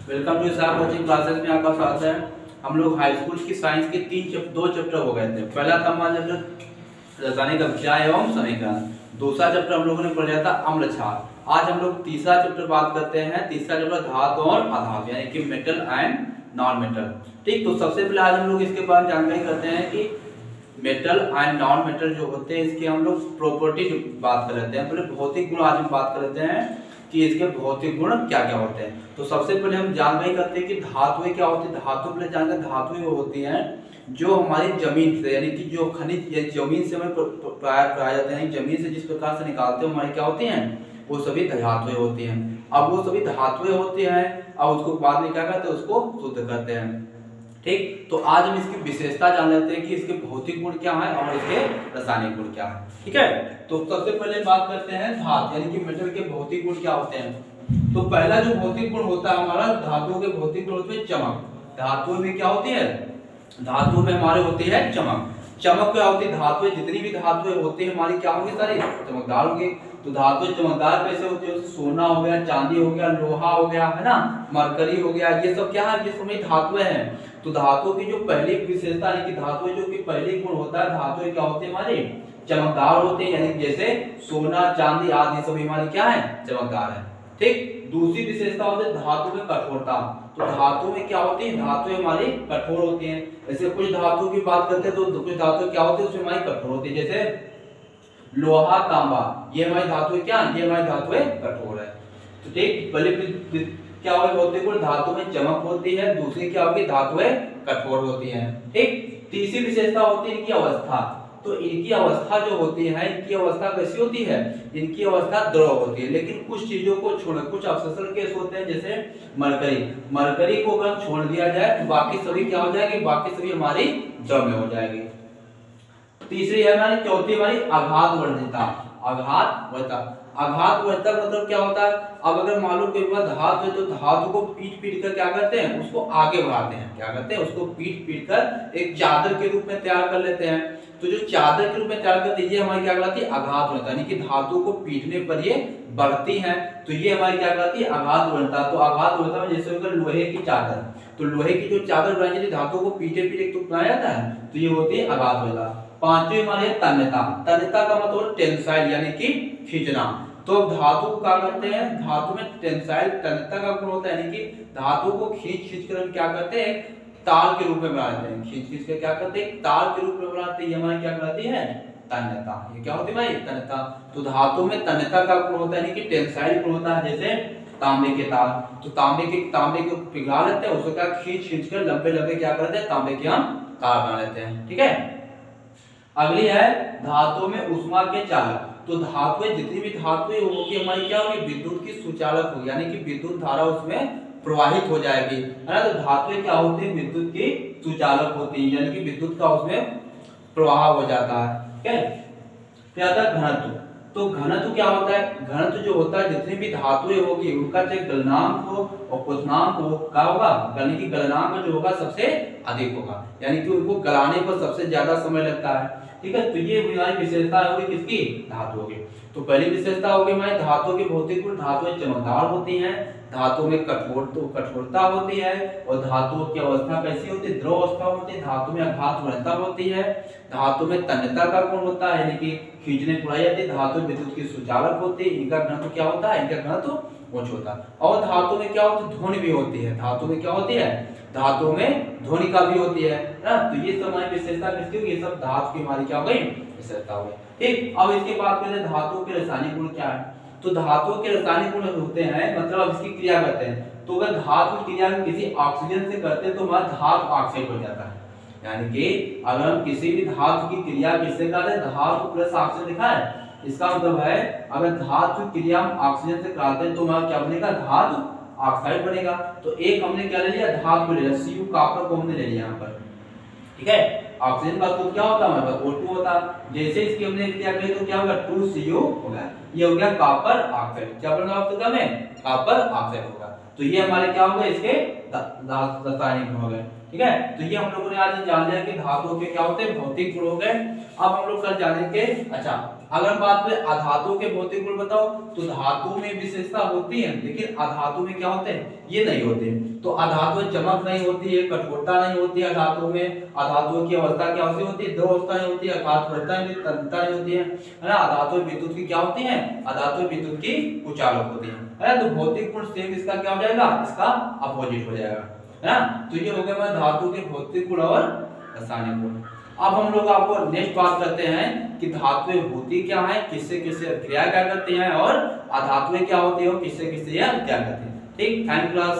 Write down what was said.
Welcome to साहब coaching classes में आपका स्वागत है। हम लोग हाई स्कूल की साइंस के दो चैप्टर हो गए थे। पहला था हमारा चैप्टर रासायनिक अभिक्रिया एवं समीकरण, दूसरा चैप्टर हम लोगों ने पढ़ लिया था अम्ल क्षार। आज हम लोग तीसरा चैप्टर बात करते हैं। तीसरा चैप्टर धातु और अधातु यानी कि मेटल एंड नॉन मेटल। ठीक, तो सबसे पहले आज हम लोग इसके बारे में जानकारी करते हैं कि मेटल एंड नॉन मेटल जो होते हैं इसके हम लोग प्रॉपर्टी बात कर लेते हैं। पहले भौतिक गुण आज हम बात कर लेते हैं कि इसके भौतिक गुण क्या क्या होते हैं। तो सबसे पहले हम जानकारी करते हैं कि धातुएं क्या होती है। धातु पहले जानते हैं, धातुएं होती हैं जो हमारी जमीन से यानी कि जो खनिज या जमीन से हमें पाए जाते हैं, जमीन से जिस प्रकार से निकालते हैं हमारी क्या होती हैं, वो सभी धातुएं होती हैं। अब वो सभी धातुएं होती हैं, अब उसको बाद में क्या करते हैं, उसको शुद्ध करते हैं। ठीक, तो आज हम इसकी विशेषता जान लेते हैं कि इसके भौतिक गुण क्या है और इसके रासायनिक गुण क्या है। ठीक है, तो सबसे पहले बात करते हैं धातु यानी कि मेटल के भौतिक गुण क्या होते हैं। तो पहला जो भौतिक गुण होता है हमारा धातुओं के भौतिक गुण होते हैं चमक। धातुओं में क्या होती है, धातुओं में हमारे होती है चमक। चमक क्या होती है, धातुएं जितनी भी धातुएं होती है हमारी क्या होंगी, सारी चमकदार होंगी। तो धातुएं चमकदार कैसे होती है, सोना हो गया, चांदी हो गया, लोहा हो गया, है ना, मरकरी हो गया, ये सब क्या है, ये सब धातुएं हैं। तो धातुओं की जो पहली विशेषता है कि धातुएं जो कि पहली गुण होता है, धातुएं क्या होती है हमारी चमकदार होते हैं, यानी जैसे सोना चांदी आदि सभी हमारी क्या है, चमकदार है। ठीक, दूसरी विशेषता होती है धातु में कठोरता। तो धातु में क्या होती है, धातुएं हमारी कठोर होती हैं। जैसे कुछ धातु की बात करते हैं तो कुछ धातु क्या होती है उसमें हमारी कठोर होती है, जैसे लोहा तांबा, ये हमारी धातुएं क्या, ये हमारी धातुएं कठोर है। तो ठीक, पहले क्या होगा भौतिक गुण, धातु में चमक होती है, दूसरी क्या होगी, धातुएं कठोर होती हैं। ठीक, तीसरी विशेषता होती है इनकी अवस्था। तो इनकी अवस्था जो होती है, इनकी अवस्था कैसी होती है, इनकी अवस्था द्रव होती है। लेकिन कुछ चीजों को छोड़, कुछ अवशोषण केस होते हैं, जैसे मरकरी को अगर छोड़ दिया जाए तो बाकी सभी क्या हो जाएगी, बाकी सभी हमारी द्रव में हो जाएगी। तीसरी है हमारी, चौथी हमारी आघात वर्णिता। आघात वर्णिता मतलब क्या होता है, अब अगर मालूम कोई बात धातु है तो धातु को पीट कर क्या करते हैं, उसको आगे बढ़ाते हैं। क्या करते हैं, उसको पीट कर एक चादर के रूप में तैयार कर लेते हैं। तो जो चादर के रूप में तैयार करते हैं ये हमारी क्या कहलाती है, आघात वर्णिता, यानी कि धातु को पीटने पर ये बढ़ती है, तो ये हमारी क्या कहलाती है, आघात वर्णिता। तो आघात वर्णिता में जैसे अगर लोहे की चादर, तो लोहे की जो चादर बनाई जाती है धातु को पीटे तो बनाया जाता है, तो ये होती है आघात वर्णिता। पांचवी हमारी है तन्यता। तन्यता का मतलब टेंसाइल यानी कि खींचना। तो धातु को क्या करते हैं, धातु में टेंसाइल तन्यता का गुण होता है, यानी कि धातु को खींच कर हम क्या करते हैं, तार के रूप में बनाते हैं। खींच के क्या करते हैं, तार के रूप में बनाते हैं, ये हमारी क्या कहलाती है, तन्यता। ये क्या होती है भाई, तन्यता। तो धातु में तन्यता का गुण होता है, यानी कि टेंसाइल गुण होता है। जैसे तांबे के तार, तो तांबे को पिघला लेते हैं, उसको क्या खींच कर लंबे क्या करते हैं, तांबे के हम तार बना लेते हैं। ठीक है, अगली है धातु में ऊष्मा के चालक। तो धातुएं जितनी भी धातुएं होगी हमारी क्या होगी, विद्युत की सुचालक होगी, यानी कि विद्युत धारा उसमें प्रवाहित हो जाएगी, है ना। तो धातुएं क्या होती है, विद्युत की सुचालक होती है, यानी कि विद्युत का उसमें प्रवाह हो जाता है। ठीक है, क्या होता है घनत्व। तो घनत्व क्या होता है, घनत्व जो होता है जितनी भी धातुएं होगी उनका चाहे गलनांक हो और क्वथनांक हो, क्या होगा, यानी कि गलनांक जो होगा सबसे अधिक होगा, यानी कि उनको गलाने पर सबसे ज्यादा समय लगता है। ठीक है, तो ये हमारी विशेषता होगी किसकी, धातुओं की। तो पहली विशेषता होगी हमारी धातुओं के भौतिक गुण, धातुएं चमकदार होती हैं, धातु में कठोरता होती है, और धातुओं की अवस्था कैसी होती है, द्रव अवस्था होती है। धातु में आघात वर्णिता होती है, धातु में तन्यता का गुण होता है, यानी कि खींचने को जाती है। धातु विद्युत की सुचालक होती है, इनका घनत्व क्या होता है, इनका घनत्व उच्च होता है। और धातु में क्या होती है, ध्वनि भी होती है। धातु में क्या होती है, धातु में ध्वनि का भी होती है ना। तो ये सब हमारी विशेषता किसकी होगी, ये सब धातु की हमारी क्या हो गई, विशेषता हो गई। ठीक, अब इसके बाद करते हैं धातु के रासायनिक गुण क्या है। तो धातु के रासायनिक गुण होते हैं, मतलब इसकी क्रिया करते हैं। तो अगर धातु क्रिया किसी ऑक्सीजन से करते हैं तो हमारा धातु ऑक्साइड बन जाता है। यानी कि अगर हम किसी भी धातु की क्रिया किससे करते हैं, धातु प्लस ऑक्सीजन लिखा है, इसका मतलब है अगर धातु क्रिया हम ऑक्सीजन से कराते हैं तो हमारा क्या बनेगा, धातु ऑक्साइड बनेगा। तो एक हमने क्या ले लिया, धातु ले लिया, Cu कॉपर को हमने ले लिया यहाँ पर। ठीक है, ऑक्सीजन का तो क्या होता है हमारे पास O2 होता है। जैसे इसकी हमने क्या किया तो क्या होगा, 2Cu होगा, ये हो गया कॉपर ऑक्साइड। क्या बनेगा आपका में, कॉपर ऑक्साइड होगा। तो ये हमारे क्या होगा, इसके रासायनिक गुण हो गए। ठीक है, तो ये हम लोगों ने आज जान लिया कि धातुओं के क्या होते हैं भौतिक गुण हो गए। अब हम लोग कल जानेंगे, अच्छा अगर बात करें अधातु के भौतिक गुण बताओ, तो धातु में विशेषता होती है, लेकिन अधातु में क्या होते हैं, ये नहीं होते। तो अधातु में चमक नहीं होती है, कठोरता नहीं होती है अधातु में। अधातु की अवस्था क्या होती है, दो अवस्थाएं होती है, अर्थात तन्यता नहीं होती है ना। अधातु विद्युत की क्या होती है, अधातु विद्युत की कुचालक होती है ना। तो भौतिक गुण सेम इसका क्या हो जाएगा, इसका अपोजिट हो जाएगा, है ना। तो ये हो गया हमारे धातु के भौतिक गुण और रासायनिक गुण। अब हम लोग आपको नेक्स्ट बात करते हैं कि धातुएं होती क्या है, किससे किससे क्रिया क्या करती हैं, और अधातुएं क्या होती है और किससे किससे यह क्या करती है। ठीक, थैंक क्लास।